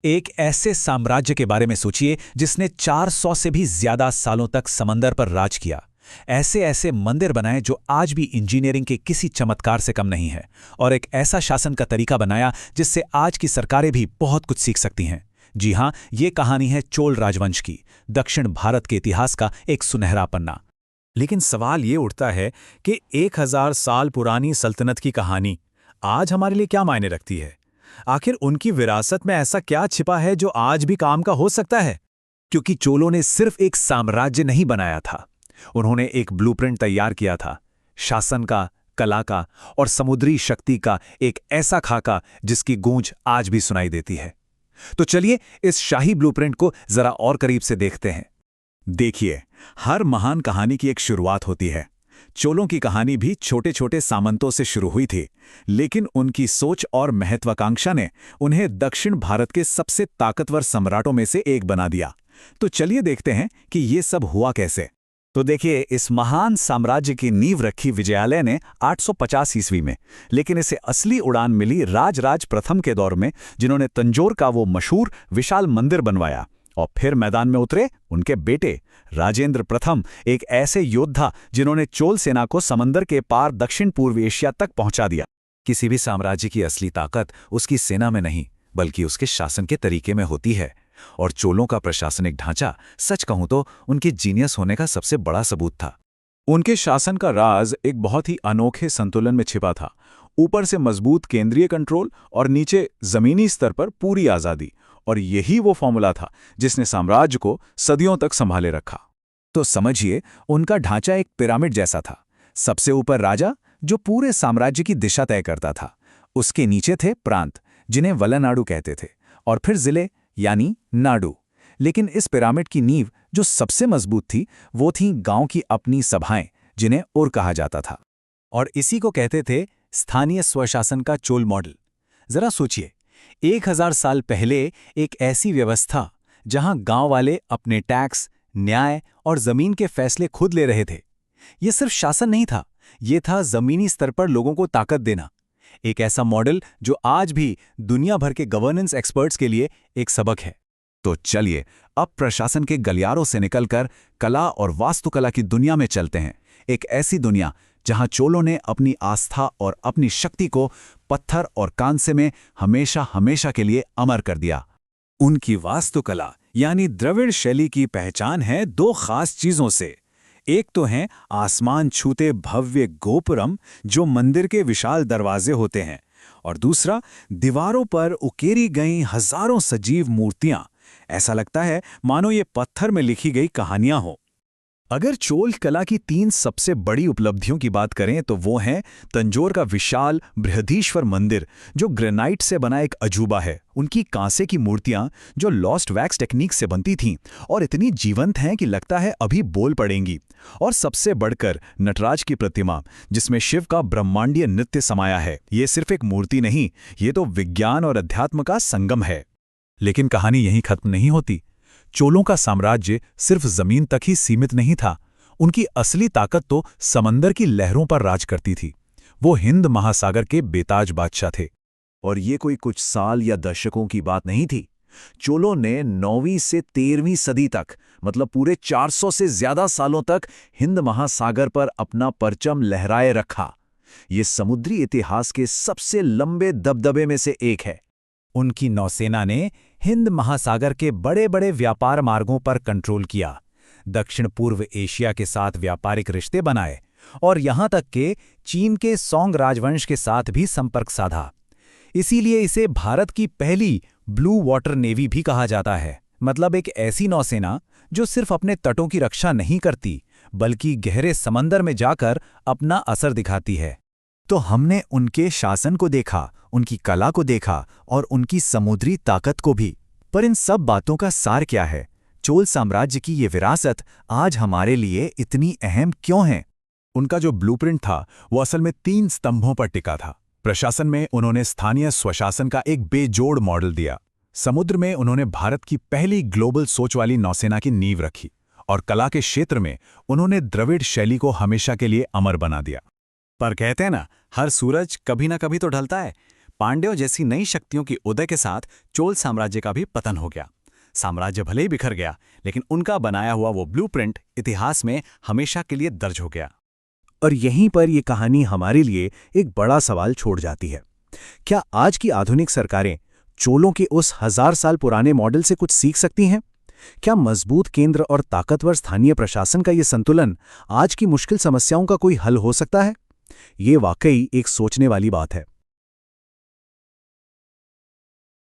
एक ऐसे साम्राज्य के बारे में सोचिए जिसने 400 से भी ज्यादा सालों तक समंदर पर राज किया। ऐसे ऐसे मंदिर बनाए जो आज भी इंजीनियरिंग के किसी चमत्कार से कम नहीं है, और एक ऐसा शासन का तरीका बनाया जिससे आज की सरकारें भी बहुत कुछ सीख सकती हैं। जी हां, ये कहानी है चोल राजवंश की, दक्षिण भारत के इतिहास का एक सुनहरा पन्ना। लेकिन सवाल ये उठता है कि 1000 साल पुरानी सल्तनत की कहानी आज हमारे लिए क्या मायने रखती है। आखिर उनकी विरासत में ऐसा क्या छिपा है जो आज भी काम का हो सकता है। क्योंकि चोलों ने सिर्फ एक साम्राज्य नहीं बनाया था, उन्होंने एक ब्लूप्रिंट तैयार किया था, शासन का, कला का और समुद्री शक्ति का एक ऐसा खाका जिसकी गूंज आज भी सुनाई देती है। तो चलिए इस शाही ब्लूप्रिंट को जरा और करीब से देखते हैं। देखिए, हर महान कहानी की एक शुरुआत होती है। चोलों की कहानी भी छोटे छोटे सामंतों से शुरू हुई थी, लेकिन उनकी सोच और महत्वाकांक्षा ने उन्हें दक्षिण भारत के सबसे ताकतवर सम्राटों में से एक बना दिया। तो चलिए देखते हैं कि ये सब हुआ कैसे। तो देखिए, इस महान साम्राज्य की नींव रखी विजयालय ने 850 ईस्वी में, लेकिन इसे असली उड़ान मिली राजराज प्रथम के दौर में, जिन्होंने तंजौर का वो मशहूर विशाल मंदिर बनवाया। और फिर मैदान में उतरे उनके बेटे राजेंद्र प्रथम, एक ऐसे योद्धा जिन्होंने चोल सेना को समंदर के पार दक्षिण पूर्व एशिया तक पहुंचा दिया। किसी भी साम्राज्य की असली ताकत उसकी सेना में नहीं, बल्कि उसके शासन के तरीके में होती है। और चोलों का प्रशासनिक ढांचा, सच कहूं तो, उनके जीनियस होने का सबसे बड़ा सबूत था। उनके शासन का राज एक बहुत ही अनोखे संतुलन में छिपा था। ऊपर से मजबूत केंद्रीय कंट्रोल और नीचे जमीनी स्तर पर पूरी आज़ादी। और यही वो फॉर्मूला था जिसने साम्राज्य को सदियों तक संभाले रखा। तो समझिए, उनका ढांचा एक पिरामिड जैसा था। सबसे ऊपर राजा, जो पूरे साम्राज्य की दिशा तय करता था। उसके नीचे थे प्रांत, जिन्हें वलनाडु कहते थे, और फिर जिले यानी नाडु। लेकिन इस पिरामिड की नींव जो सबसे मजबूत थी, वो थी गांव की अपनी सभाएं, जिन्हें उर कहा जाता था। और इसी को कहते थे स्थानीय स्वशासन का चोल मॉडल। जरा सोचिए, 1000 साल पहले एक ऐसी व्यवस्था जहां गांव वाले अपने टैक्स, न्याय और जमीन के फैसले खुद ले रहे थे। यह सिर्फ शासन नहीं था, यह था जमीनी स्तर पर लोगों को ताकत देना। एक ऐसा मॉडल जो आज भी दुनिया भर के गवर्नेंस एक्सपर्ट्स के लिए एक सबक है। तो चलिए अब प्रशासन के गलियारों से निकलकर कला और वास्तुकला की दुनिया में चलते हैं। एक ऐसी दुनिया जहां चोलों ने अपनी आस्था और अपनी शक्ति को पत्थर और कांसे में हमेशा हमेशा के लिए अमर कर दिया। उनकी वास्तुकला यानी द्रविड़ शैली की पहचान है दो खास चीजों से। एक तो हैं आसमान छूते भव्य गोपुरम, जो मंदिर के विशाल दरवाजे होते हैं, और दूसरा दीवारों पर उकेरी गई हजारों सजीव मूर्तियां। ऐसा लगता है मानो ये पत्थर में लिखी गई कहानियां हो। अगर चोल कला की 3 सबसे बड़ी उपलब्धियों की बात करें तो वो हैं तंजौर का विशाल बृहदीश्वर मंदिर, जो ग्रेनाइट से बना एक अजूबा है। उनकी कांसे की मूर्तियां जो लॉस्ट वैक्स टेक्निक से बनती थीं और इतनी जीवंत हैं कि लगता है अभी बोल पड़ेंगी। और सबसे बढ़कर नटराज की प्रतिमा, जिसमें शिव का ब्रह्मांडीय नृत्य समाया है। ये सिर्फ एक मूर्ति नहीं, ये तो विज्ञान और अध्यात्म का संगम है। लेकिन कहानी यहीं खत्म नहीं होती। चोलों का साम्राज्य सिर्फ जमीन तक ही सीमित नहीं था। उनकी असली ताकत तो समंदर की लहरों पर राज करती थी। वो हिंद महासागर के बेताज बादशाह थे। और ये कोई कुछ साल या दशकों की बात नहीं थी। चोलों ने 9वीं से 13वीं सदी तक, मतलब पूरे 400 से ज्यादा सालों तक हिंद महासागर पर अपना परचम लहराए रखा। ये समुद्री इतिहास के सबसे लंबे दबदबे में से एक है। उनकी नौसेना ने हिंद महासागर के बड़े बड़े व्यापार मार्गों पर कंट्रोल किया, दक्षिण पूर्व एशिया के साथ व्यापारिक रिश्ते बनाए, और यहां तक कि चीन के सोंग राजवंश के साथ भी संपर्क साधा। इसीलिए इसे भारत की पहली ब्लू वाटर नेवी भी कहा जाता है। मतलब एक ऐसी नौसेना जो सिर्फ अपने तटों की रक्षा नहीं करती, बल्कि गहरे समंदर में जाकर अपना असर दिखाती है। तो हमने उनके शासन को देखा, उनकी कला को देखा और उनकी समुद्री ताकत को भी। पर इन सब बातों का सार क्या है? चोल साम्राज्य की ये विरासत आज हमारे लिए इतनी अहम क्यों है? उनका जो ब्लूप्रिंट था वो असल में 3 स्तंभों पर टिका था। प्रशासन में उन्होंने स्थानीय स्वशासन का एक बेजोड़ मॉडल दिया। समुद्र में उन्होंने भारत की पहली ग्लोबल सोच वाली नौसेना की नींव रखी। और कला के क्षेत्र में उन्होंने द्रविड़ शैली को हमेशा के लिए अमर बना दिया। पर कहते हैं ना, हर सूरज कभी ना कभी तो ढलता है। पांड्यों जैसी नई शक्तियों की उदय के साथ चोल साम्राज्य का भी पतन हो गया। साम्राज्य भले ही बिखर गया, लेकिन उनका बनाया हुआ वो ब्लूप्रिंट इतिहास में हमेशा के लिए दर्ज हो गया। और यहीं पर यह कहानी हमारे लिए एक बड़ा सवाल छोड़ जाती है। क्या आज की आधुनिक सरकारें चोलों के उस 1000 साल पुराने मॉडल से कुछ सीख सकती हैं? क्या मजबूत केंद्र और ताकतवर स्थानीय प्रशासन का यह संतुलन आज की मुश्किल समस्याओं का कोई हल हो सकता है? ये वाकई एक सोचने वाली बात है।